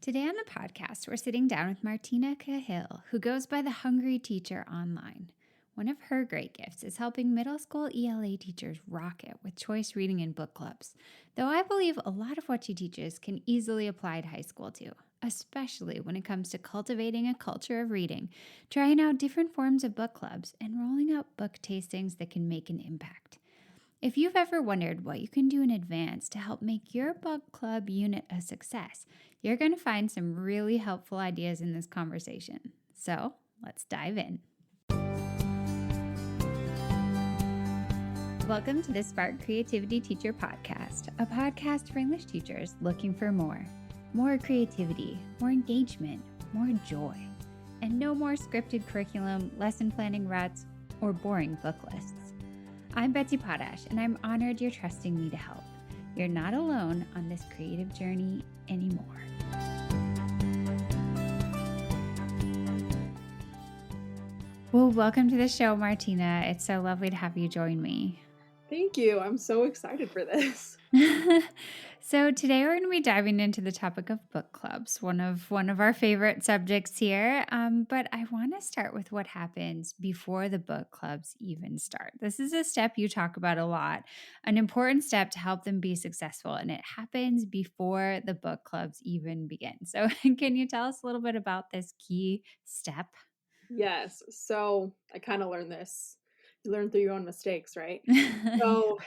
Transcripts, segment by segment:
Today on the podcast, we're sitting down with Martina Cahill, who goes by the Hungry Teacher online. One of her great gifts is helping middle school ELA teachers rock it with choice reading and book clubs, though I believe a lot of what she teaches can easily apply to high school too, especially when it comes to cultivating a culture of reading, trying out different forms of book clubs, and rolling out book tastings that can make an impact. If you've ever wondered what you can do in advance to help make your book club unit a success, you're going to find some really helpful ideas in this conversation. So let's dive in. Welcome to the Spark Creativity Teacher Podcast, a podcast for English teachers looking for more. More creativity, more engagement, more joy, and no more scripted curriculum, lesson planning ruts, or boring book lists. I'm Betsy Potash, and I'm honored you're trusting me to help. You're not alone on this creative journey anymore. Well, welcome to the show, Martina. It's so lovely to have you join me. Thank you. I'm so excited for this. So today we're going to be diving into the topic of book clubs, one of our favorite subjects here. But I want to start with what happens before the book clubs even start. This is a step you talk about a lot, an important step to help them be successful, and it happens before the book clubs even begin. So can you tell us a little bit about this key step? Yes. So I kind of learned this. You learn through your own mistakes, right? Yeah. So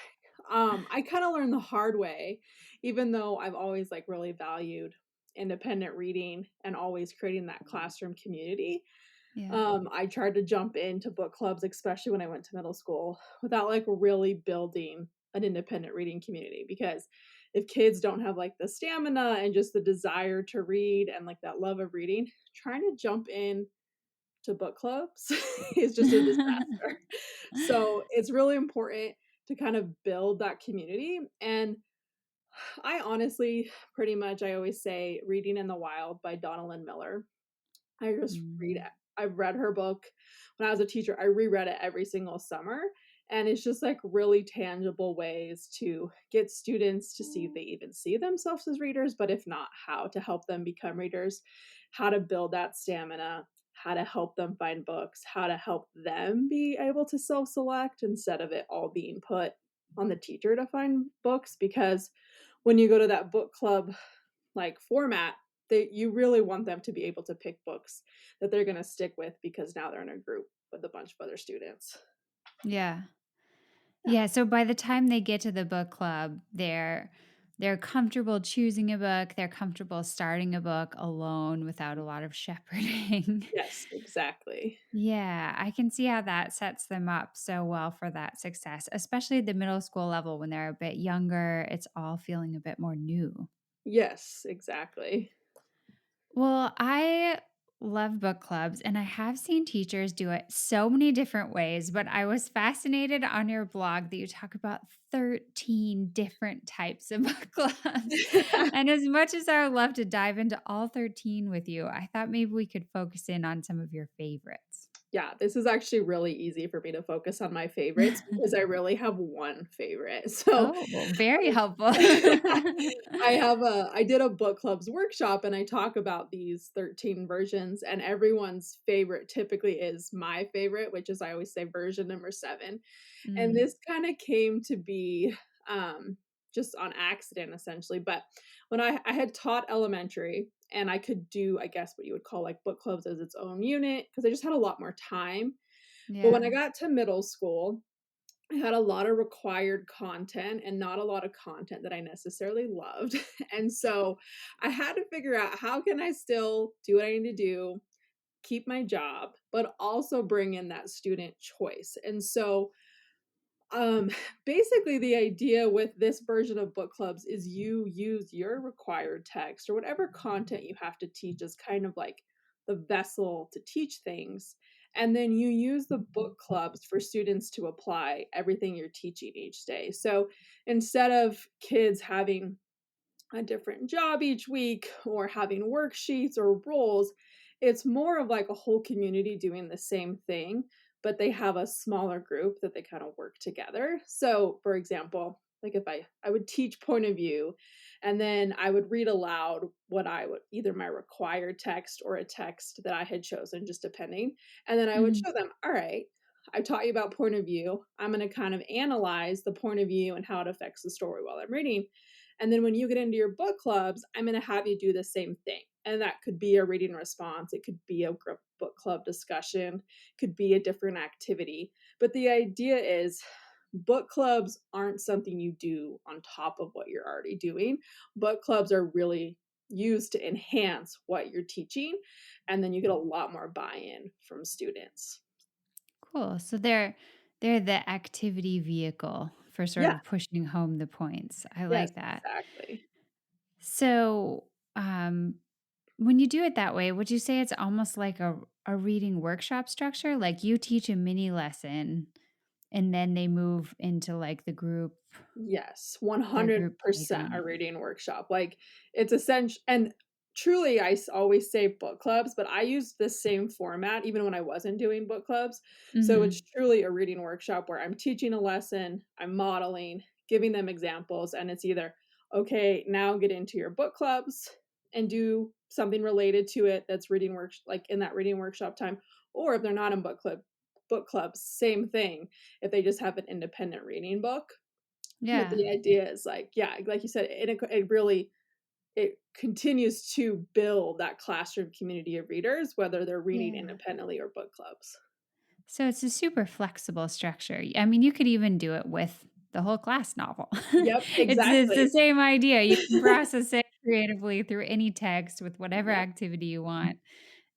I kind of learned the hard way, even though I've always really valued independent reading and always creating that classroom community. Yeah. I tried to jump into book clubs, especially when I went to middle school, without really building an independent reading community. Because if kids don't have the stamina and just the desire to read and that love of reading, trying to jump in to book clubs is just a disaster. So it's really important to kind of build that community. And I honestly, pretty much, I always say Reading in the Wild by Donalyn Miller. I just read it. Mm. I've read her book when I was a teacher. I reread it every single summer. And it's just really tangible ways to get students to see if they even see themselves as readers, but if not, how to help them become readers, how to build that stamina, how to help them find books, how to help them be able to self-select instead of it all being put on the teacher to find books. Because when you go to that book club format, you really want them to be able to pick books that they're going to stick with because now they're in a group with a bunch of other students. Yeah. Yeah. Yeah, so by the time they get to the book club, they're comfortable choosing a book, they're comfortable starting a book alone without a lot of shepherding. Yes, exactly. Yeah, I can see how that sets them up so well for that success, especially at the middle school level when they're a bit younger, it's all feeling a bit more new. Yes, exactly. Well, I love book clubs and I have seen teachers do it so many different ways, but I was fascinated on your blog that you talk about 13 different types of book clubs. And as much as I would love to dive into all 13 with you, I thought maybe we could focus in on some of your favorites. Yeah, this is actually really easy for me to focus on my favorites because I really have one favorite. So Oh, well, very helpful. I did a book clubs workshop and I talk about these 13 versions, and everyone's favorite typically is my favorite, which is, I always say, version number 7. And Mm, this kind of came to be just on accident essentially. But when I had taught elementary and I could do, I guess, what you would call book clubs as its own unit because I just had a lot more time. But when I yeah. got to middle school, I had a lot of required content and not a lot of content that I necessarily loved. And so I had to figure out, how can I still do what I need to do, keep my job, but also bring in that student choice. And so um, basically the idea with this version of book clubs is you use your required text or whatever content you have to teach as kind of the vessel to teach things. And then you use the book clubs for students to apply everything you're teaching each day. So instead of kids having a different job each week or having worksheets or roles, it's more of a whole community doing the same thing, but they have a smaller group that they kind of work together. So, for example, if I would teach point of view, And then I would read aloud what I would either my required text or a text that I had chosen, just depending. And then I would Mhm. show them, all right, I taught you about point of view. I'm going to kind of analyze the point of view and how it affects the story while I'm reading. And then when you get into your book clubs, I'm going to have you do the same thing. And that could be a reading response, it could be a group book club discussion, could be a different activity. But the idea is book clubs aren't something you do on top of what you're already doing. Book clubs are really used to enhance what you're teaching, and then you get a lot more buy-in from students. Cool. So they're the activity vehicle for sort Yeah, of pushing home the points. I yes, like that. exactly. So, when you do it that way, would you say it's almost like a reading workshop structure? Like you teach a mini lesson and then they move into like Yes, their group 100% a playtime. reading workshop. Like, it's essential, and truly, always say book clubs, but I use the same format even when I wasn't doing book clubs. So it's Mhm. truly a reading workshop where I'm teaching a lesson, I'm modeling, giving them examples, and it's either, okay, now get into your book clubs and do something related to it that's reading work like in that reading workshop time, or if they're not in book clubs, same thing. If they just have an independent reading book, but Yeah. the idea is like, yeah, like you said, it really it continues to build that classroom community of readers, whether they're reading Yeah. independently or book clubs. So it's a super flexible structure. I mean, you could even do it with the whole class novel. Yep, It's the exactly. same idea. You can process it creatively through any text with whatever Yep, activity you want.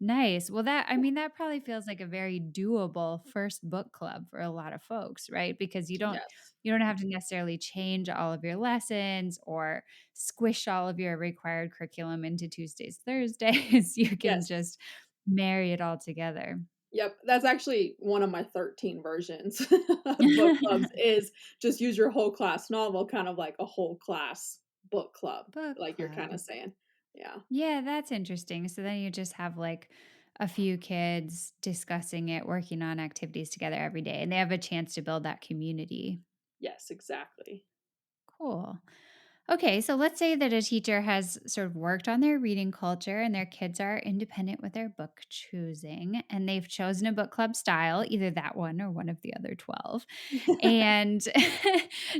Nice. Well, that I mean, that probably feels like a very doable first book club for a lot of folks, right? Because yes, you don't have to necessarily change all of your lessons or squish all of your required curriculum into Tuesdays, Thursdays. You can yes. just marry it all together. Yep, that's actually one of my 13 versions of book clubs is just use your whole class novel, kind of like a whole class book club, Book like you're club. kinda saying. Yeah. Yeah, that's interesting. So then you just have like a few kids discussing it, working on activities together every day, and they have a chance to build that community. Yes, exactly. Cool. Okay, so let's say that a teacher has sort of worked on their reading culture and their kids are independent with their book choosing and they've chosen a book club style, either that one or one of the other 12. And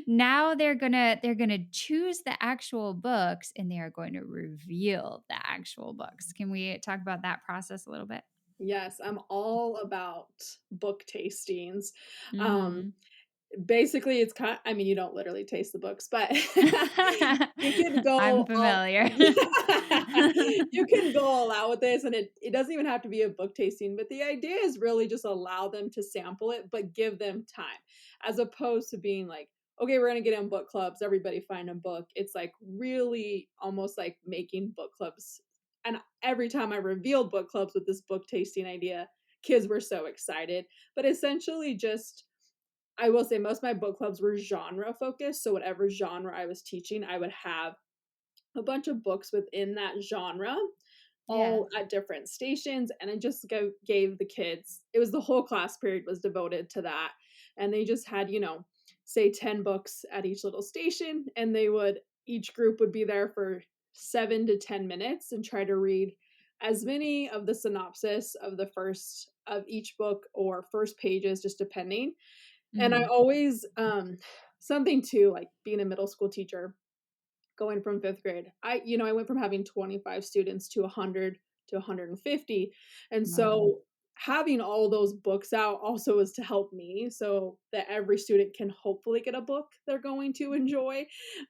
now they're going to choose the actual books and they are going to reveal the actual books. Can we talk about that process a little bit? Yes, I'm all about book tastings. Um, Mhm. Basically, it's kind I mean, you don't literally taste the books, but you can I'm go all familiar. you can go all out with this, and it doesn't even have to be a book tasting, but the idea is really just allow them to sample it, but give them time, as opposed to being like, "Okay, we're gonna get in book clubs, everybody find a book." It's, like, really almost like making book clubs, and every time I revealed book clubs with this book tasting idea, kids were so excited, but essentially just I will say most of my book clubs were genre focused, so whatever genre I was teaching, I would have a bunch of books within that genre, Yeah. all at different stations, and I just gave the kids it was the whole class period was devoted to that, and they just had, say 10 books at each little station, and they would each group would be there for 7 to 10 minutes and try to read as many of the synopsis of the first of each book or first pages, just depending, and I Mhm. always, something too, like being a middle school teacher, going from 5th grade, I went from having 25 students to 100 to 150, and Wow. so having all those books out also is to help me so that every student can hopefully get a book they're going to enjoy,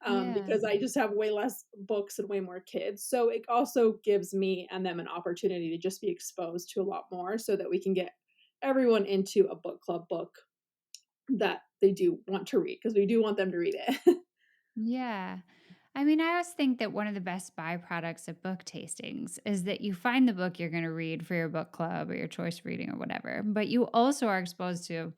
Yeah. because I just have way less books and way more kids, so it also gives me and them an opportunity to just be exposed to a lot more so that we can get everyone into a book club book that they do want to read, because we do want them to read it. Yeah. I mean, I always think that one of the best byproducts of book tastings is that you find the book you're going to read for your book club or your choice reading or whatever, but you also are exposed to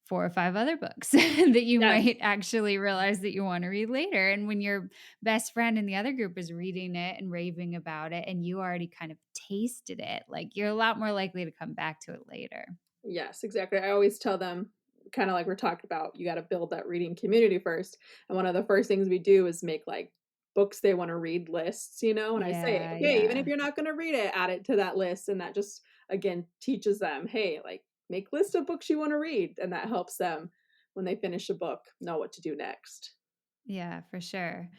4 or 5 other books that you Yes. might actually realize that you want to read later. And when your best friend in the other group is reading it and raving about it, and you already kind of tasted it, like you're a lot more likely to come back to it later. Yes, exactly. I always tell them, kinda like we're talking about, you gotta build that reading community first, and one of the first things we do is make, like, books they wanna read lists, and I say, Yeah, "Okay, even if yeah. you're not gonna read it, add it to that list," and that just, again, teaches them, "Hey, like, make list of books you wanna read," and that helps them, when they finish a book, know what to do next. Yeah, for sure.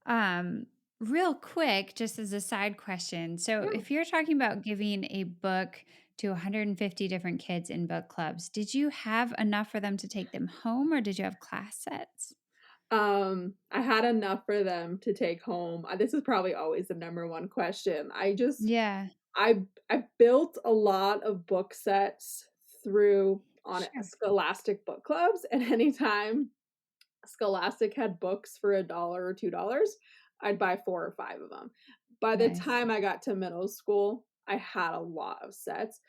Um, Real quick, just as a side question. So, Yeah. if you're talking about giving a book to 150 different kids in book clubs, did you have enough for them to take them home or did you have class sets? I had enough for them to take home. This is probably always the number one question. Yeah, I built a lot of book sets through on sure. Scholastic book clubs, and anytime Scholastic had books for $1 or $2, I'd buy 4 or 5 of them. By the Nice. time I got to middle school, I had a lot of sets.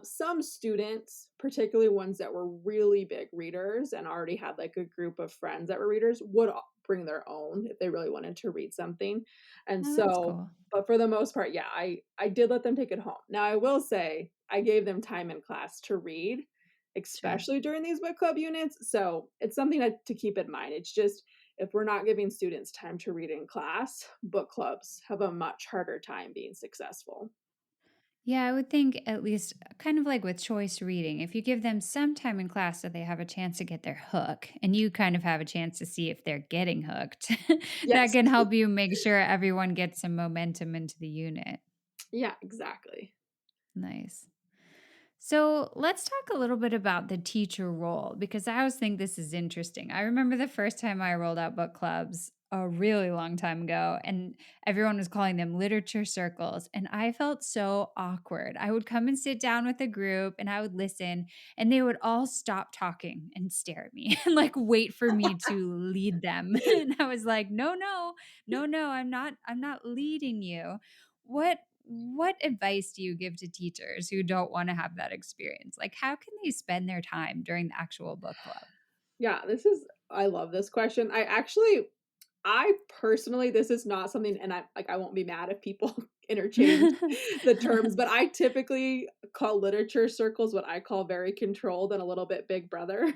Some students, particularly ones that were really big readers and already had, like, a group of friends that were readers, would bring their own if they really wanted to read something, and Oh, that's so cool. but for the most part, yeah, I did let them take it home. Now, I will say, I gave them time in class to read, Sure. especially during these book club units, so it's something to keep in mind. It's just if we're not giving students time to read in class, book clubs have a much harder time being successful. Yeah, I would think at least kind of like with choice reading, if you give them some time in class so they have a chance to get their hook and you kind of have a chance to see if they're getting hooked, that Yes. can help you make sure everyone gets some momentum into the unit. Yeah, exactly. Nice. So let's talk a little bit about the teacher role because I always think this is interesting. I remember the first time I rolled out book clubs a really long time ago, and everyone was calling them literature circles. And I felt so awkward. I would come and sit down with a group and I would listen, and they would all stop talking and stare at me and like wait for me to lead them. And I was like, no, no, no, no, I'm not leading you. What advice do you give to teachers who don't wanna have that experience? Like, how can they spend their time during the actual book club? Yeah, I love this question. I personally, this is not something, and I won't be mad if people interchange the terms, but I typically call literature circles what I call very controlled and a little bit big brother.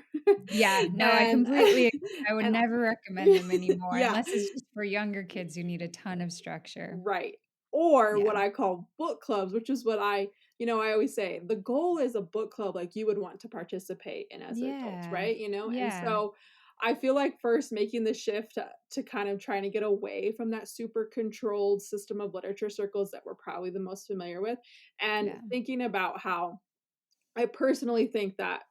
Yeah, no, I And completely agree. I would and never recommend them anymore yeah. unless it's just for younger kids who need a ton of structure. Right. Or Yeah. what I call book clubs, which is what I always say, the goal is a book club like you would want to participate in as adults, Yeah. right? And Yeah. so I feel like first making the shift to kind of trying to get away from that super controlled system of literature circles that we're probably the most familiar with, and Yeah. thinking about how I personally think that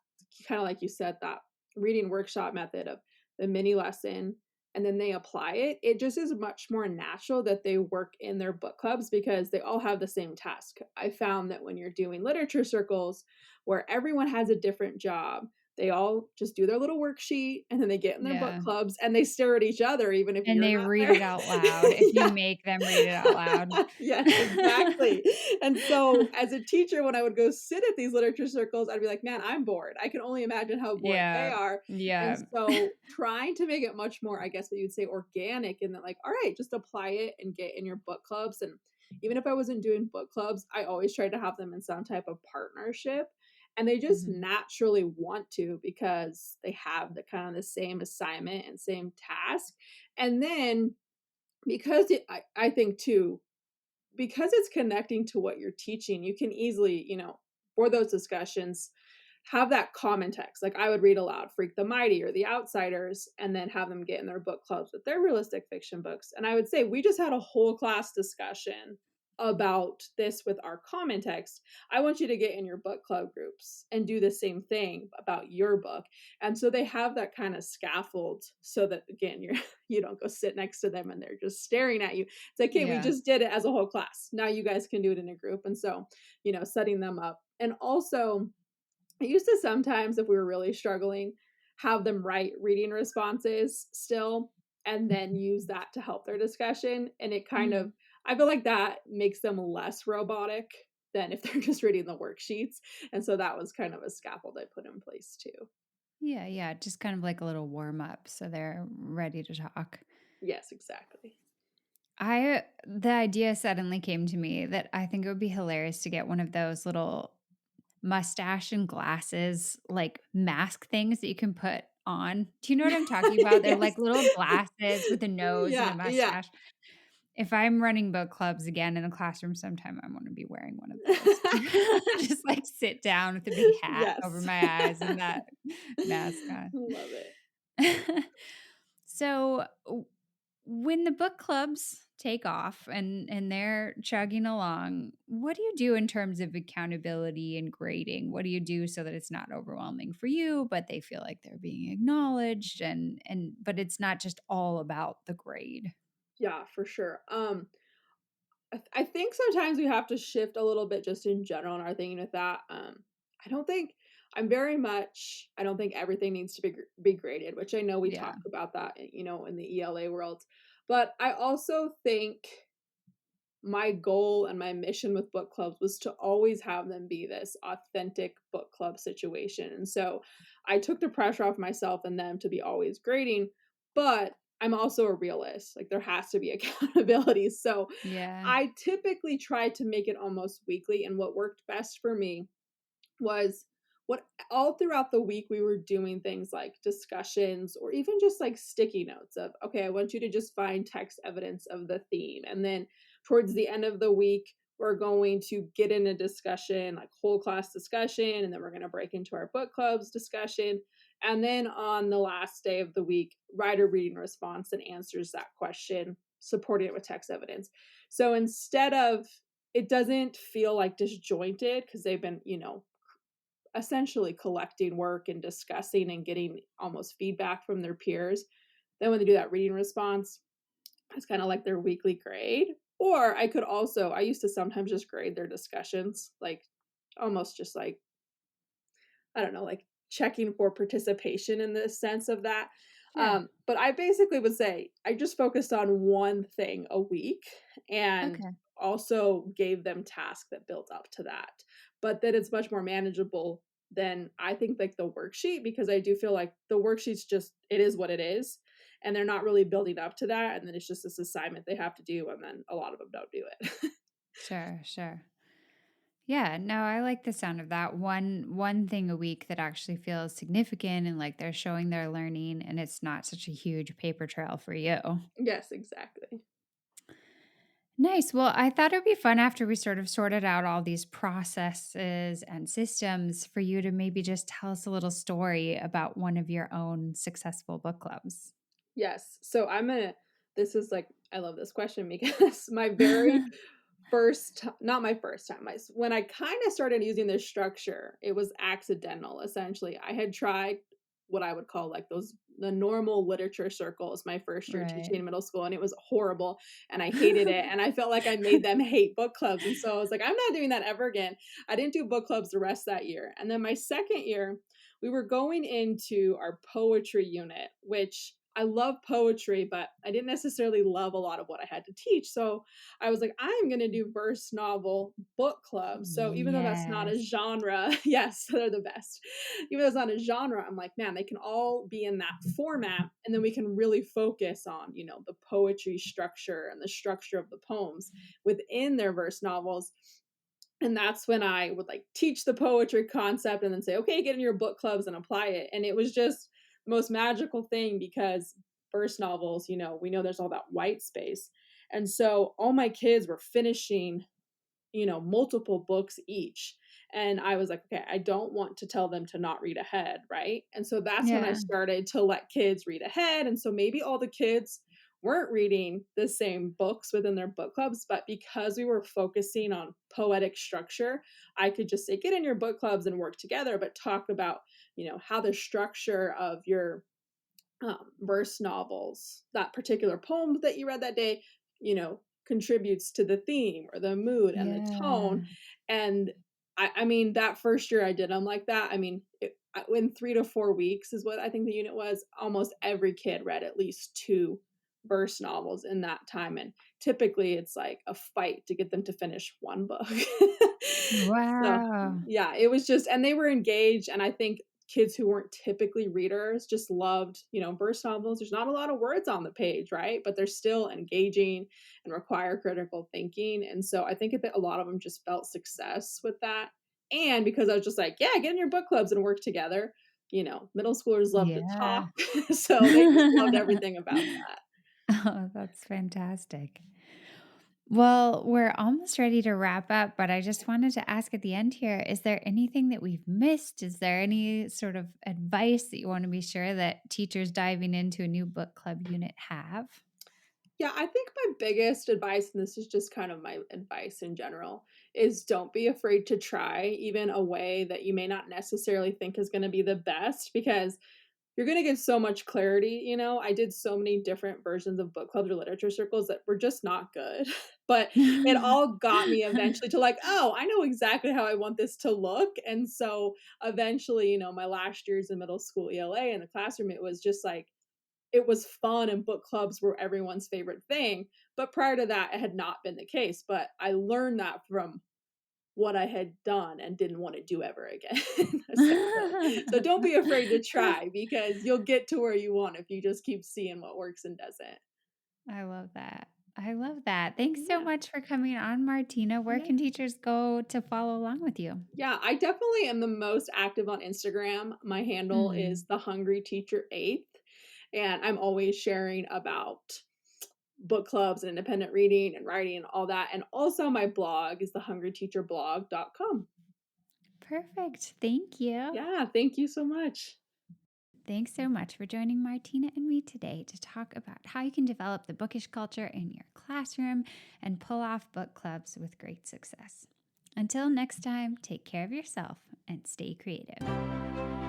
kinda like you said, that reading workshop method of the mini lesson and then they apply it, it just is much more natural that they work in their book clubs because they all have the same task. I found that when you're doing literature circles where everyone has a different job, they all just do their little worksheet and then they get in their book Yeah. clubs and they stare at each other even if And you're they not read there. it out loud if you Yeah. make them read it out loud. Yes, exactly. And so, as a teacher, when I would go sit at these literature circles, I'd be like, "Man, I'm bored." I can only imagine how bored they Yeah. are. And Yeah. so, trying to make it much more, I guess what you'd say, organic and then like, "All right, just apply it and get in your book clubs." And even if I wasn't doing book clubs, I always tried to have them in some type of partnership. And they just Mhm. naturally want to because they have the kind of the same assignment and same task. And then because I think too, because it's connecting to what you're teaching, you can easily, for those discussions, have that common text. Like I would read aloud Freak the Mighty or The Outsiders and then have them get in their book clubs with their realistic fiction books. And I would say we just had a whole class discussion about this with our common text. I want you to get in your book club groups and do the same thing about your book. And so they have that kind of scaffold so that again you don't go sit next to them and they're just staring at you. It's like, "Okay, we Yeah. just did it as a whole class. Now you guys can do it in a group." And so, setting them up. And also, I used to sometimes, if we were really struggling, have them write reading responses still and then use that to help their discussion. And it kind of, Mm. I feel like that makes them less robotic than if they're just reading the worksheets. And so that was kind of a scaffold I put in place too. Yeah, yeah, just kind of like a little warm up so they're ready to talk. Yes, exactly. The idea suddenly came to me that I think it would be hilarious to get one of those little mustache and glasses, like, mask things that you can put on. Do you know what I'm talking about? They're like Yes. little glasses with a nose and a Yeah, yeah. mustache. If I'm running book clubs again in the classroom sometime, I wanna be wearing one of those. Just, like, sit down with a big hat over Yes. my eyes and that mask on. Love it. So, when the book clubs take off and they're chugging along, what do you do in terms of accountability and grading? What do you do so that it's not overwhelming for you, but they feel like they're being acknowledged and but it's not just all about the grade? Yeah, for sure. I think sometimes we have to shift a little bit just in general in our thinking with that. I don't think I don't think everything needs to be graded, which I know we Yeah. talked about that, in the ELA world. But I also think my goal and my mission with book clubs was to always have them be this authentic book club situation. And so I took the pressure off myself and them to be always grading, but I'm also a realist. Like there has to be accountability. So Yeah. I typically try to make it almost weekly. And what worked best for me was what all throughout the week we were doing things like discussions or even just like sticky notes of, okay, I want you to just find text evidence of the theme. And then towards the end of the week, we're going to get in a discussion, like whole class discussion, and then we're going to break into our book clubs discussion. And then on the last day of the week, write a reading response that answers that question, supporting it with text evidence. So instead of it doesn't feel like disjointed because they've been, essentially collecting work and discussing and getting almost feedback from their peers. Then when they do that reading response, it's kind of like their weekly grade. Or I used to sometimes just grade their discussions, like almost just like I don't know, like checking for participation in the sense of that. Sure. But I basically would say I just focused on one thing a week and Okay. also gave them tasks that built up to that. But that it's much more manageable than I think like the worksheet because I do feel like the worksheet's just it is what it is. And they're not really building up to that. And then it's just this assignment they have to do. And then a lot of them don't do it. Sure, sure. Yeah, no, I like the sound of that. One thing a week that actually feels significant and like they're showing their learning and it's not such a huge paper trail for you. Yes, exactly. Nice. Well, I thought it'd be fun after we sort of sorted out all these processes and systems for you to maybe just tell us a little story about one of your own successful book clubs. Yes. So this is like I love this question because my very not my first time, when I kinda started using this structure, it was accidental, essentially. I had tried what I would call, like, the normal literature circles my first year Right. teaching in middle school, and it was horrible, and I hated it, and I felt like I made them hate book clubs, and so I was like, "I'm not doing that ever again." I didn't do book clubs the rest of that year, and then my 2nd year, we were going into our poetry unit, which I love poetry, but I didn't necessarily love a lot of what I had to teach, so I was like, I'm going to do verse novel book club. So even though that's not a Yes. genre, yes, they're the best. Even though it's not a genre, I'm like, man, they can all be in that format. And then we can really focus on, the poetry structure and the structure of the poems within their verse novels. And that's when I would like teach the poetry concept and then say, okay, get in your book clubs and apply it. And it was just the most magical thing because verse novels, we know there's all that white space. And so all my kids were finishing multiple books each. And I was like, okay, I don't want to tell them to not read ahead, right? And so that's when I Yeah. started to let kids read ahead. And so maybe all the kids weren't reading the same books within their book clubs, but because we were focusing on poetic structure, I could just say, get in your book clubs and work together, but talk about, how the structure of your verse novels, that particular poem that you read that day, contributes to the theme or the mood and the tone. Yeah. And I mean, that first year I did them like that. I mean, in 3 to 4 weeks is what I think the unit was. Almost every kid read at least two verse novels in that time. And typically it's like a fight to get them to finish one book. So, Wow. yeah, it was just, and they were engaged. And I think kids who weren't typically readers just loved, verse novels. There's not a lot of words on the page, right? But they're still engaging and require critical thinking. And so I think that a lot of them just felt success with that. And because I was just like, yeah, get in your book clubs and work together. middle schoolers love to talk, Yeah. so they just loved everything about that. Oh, that's fantastic. Well, we're almost ready to wrap up, but I just wanted to ask at the end here, is there anything that we've missed? Is there any sort of advice that you want to be sure that teachers diving into a new book club unit have? Yeah, I think my biggest advice, and this is just kind of my advice in general, is don't be afraid to try even a way that you may not necessarily think is going to be the best because you're going to get so much clarity. I did so many different versions of book clubs or literature circles that were just not good. But it all got me eventually to like, oh, I know exactly how I want this to look. And so eventually, my last years in middle school ELA in the classroom, it was just like, it was fun and book clubs were everyone's favorite thing, but prior to that, it had not been the case, but I learned that from what I had done and didn't wanna do ever again, essentially. So don't be afraid to try because you'll get to where you want if you just keep seeing what works and doesn't. I love that. I love that. Thanks so Yeah, much for coming on, Martina. Where yeah. can teachers go to follow along with you? Yeah, I definitely am the most active on Instagram. My handle is Mm, the hungry teacher 8th, and I'm always sharing about book clubs and independent reading and writing and all that. And also my blog is thehungryteacherblog.com. perfect. Thank you. Yeah, thank you so much. Thanks so much for joining Martina and me today to talk about how you can develop the bookish culture in your classroom and pull off book clubs with great success. Until next time, take care of yourself and stay creative.